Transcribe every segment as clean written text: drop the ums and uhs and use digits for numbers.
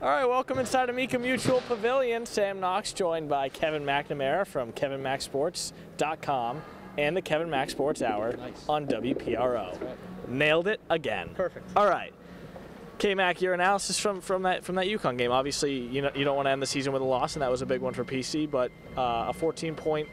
All right, welcome inside Amica Mutual Pavilion. Sam Knox joined by Kevin McNamara from KevinMacSports.com and the Kevin Mac Sports Hour on WPRO. Right. Nailed it again. Perfect. All right. K-Mac, your analysis from that UConn game. Obviously, you don't want to end the season with a loss, and that was a big one for PC, but a 14-point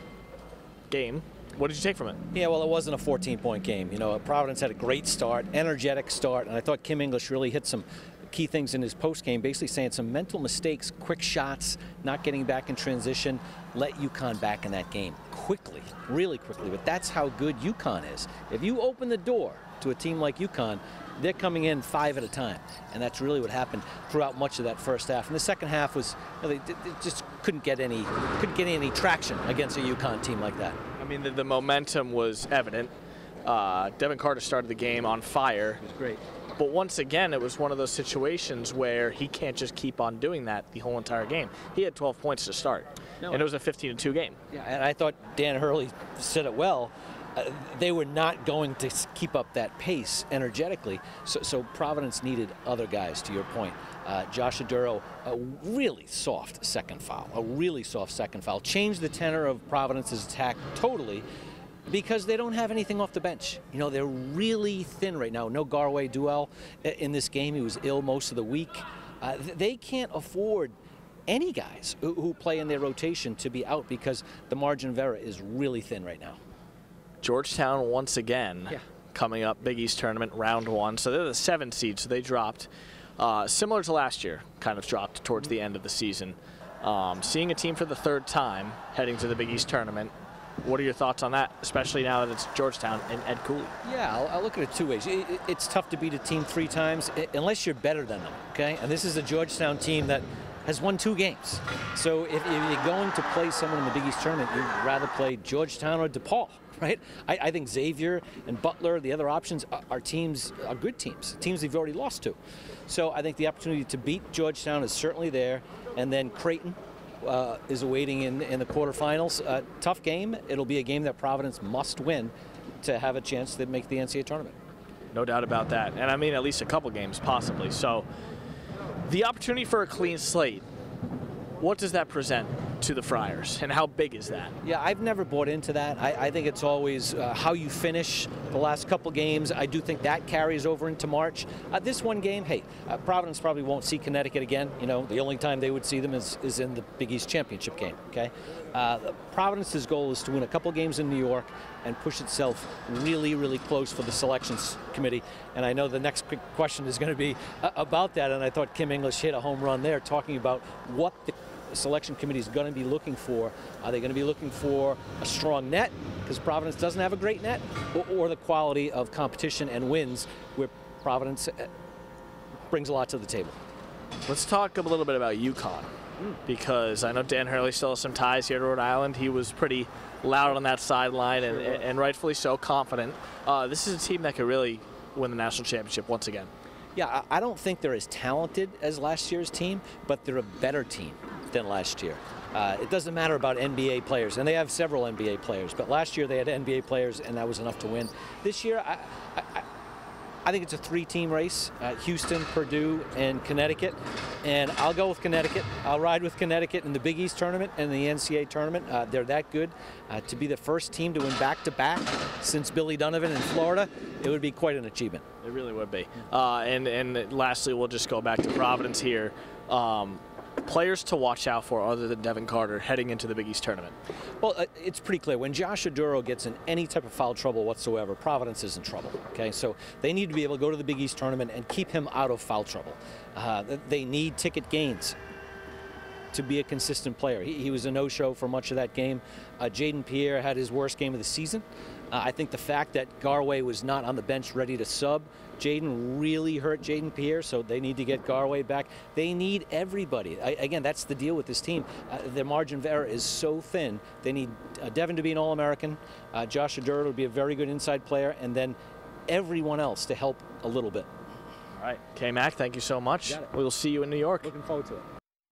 game. What did you take from it? Yeah, well, it wasn't a 14-point game. You know, Providence had a great start, energetic start, and I thought Kim English really hit some key things in his post-game, basically saying some mental mistakes, quick shots, not getting back in transition, let UConn back in that game quickly, really quickly. But that's how good UConn is. If you open the door to a team like UConn, they're coming in 5 at a time, and that's really what happened throughout much of that first half. And the second half was, they just couldn't get any traction against a UConn team like that. I mean, the momentum was evident. Devin Carter started the game on fire. It was great. But once again, it was one of those situations where he can't just keep on doing that the whole entire game. He had 12 points to start, and it was a 15-2 game. Yeah, and I thought Dan Hurley said it well. They were not going to keep up that pace energetically, so Providence needed other guys, to your point. Josh Aduro, a really soft second foul, changed the tenor of Providence's attack totally, because they don't have anything off the bench. You know, they're really thin right now. No Garway Duell in this game. He was ill most of the week. They can't afford any guys who play in their rotation to be out because the margin of error is really thin right now. Georgetown once again coming up, Big East tournament, round 1. So they're the 7th seed, so they dropped. Similar to last year, kind of dropped towards the end of the season. Seeing a team for the 3rd time heading to the Big East tournament, what are your thoughts on that, especially now that it's Georgetown and Ed Cooley? Yeah, I'll look at it 2 ways. It's tough to beat a team 3 times unless you're better than them, okay? And this is a Georgetown team that has won 2 games. So if you're going to play someone in the Big East tournament, you'd rather play Georgetown or DePaul, right? I think Xavier and Butler, the other options, are good teams they've already lost to. So I think the opportunity to beat Georgetown is certainly there. And then Creighton is awaiting in the quarterfinals. Tough game. It'll be a game that Providence must win to have a chance to make the NCAA tournament. No doubt about that. And I mean at least a couple games possibly. So the opportunity for a clean slate, what does that present to the Friars, and how big is that? Yeah, I've never bought into that. I think it's always how you finish the last couple games. I do think that carries over into March. This one game, hey, Providence probably won't see Connecticut again. You know, the only time they would see them is in the Big East championship game, okay? Providence's goal is to win a couple games in New York and push itself really, really close for the selections committee. And I know the next quick question is going to be about that, and I thought Kim English hit a home run there talking about what the selection committee is going to be looking for. Are they going to be looking for a strong net, because Providence doesn't have a great net, or the quality of competition and wins, where Providence brings a lot to the table? Let's talk a little bit about UConn, because I know Dan Hurley still has some ties here to Rhode Island. He was pretty loud on that sideline, and rightfully so, confident. This is a team that could really win the national championship once again. Yeah, I don't think they're as talented as last year's team, but they're a better team than last year. It doesn't matter about NBA players, and they have several NBA players, but last year they had NBA players, and that was enough to win. This year, I think it's a 3-team race, Houston, Purdue, and Connecticut, and I'll go with Connecticut. I'll ride with Connecticut in the Big East tournament and the NCAA tournament. They're that good. To be the first team to win back-to-back since Billy Donovan in Florida, it would be quite an achievement. It really would be. And lastly, we'll just go back to Providence here. Players to watch out for other than Devin Carter heading into the Big East tournament? Well, it's pretty clear. When Josh Aduro gets in any type of foul trouble whatsoever, Providence is in trouble. Okay, so they need to be able to go to the Big East tournament and keep him out of foul trouble. They need Ticket Gaines to be a consistent player. He was a no-show for much of that game. Jaden Pierre had his worst game of the season. I think the fact that Garway was not on the bench ready to sub, Jaden really hurt Jaden Pierre, so they need to get Garway back. They need everybody. Again, that's the deal with this team. Their margin of error is so thin. They need Devin to be an All-American, Josh Aduro to be a very good inside player, and then everyone else to help a little bit. All right, K-Mac, thank you so much. We will see you in New York. Looking forward to it.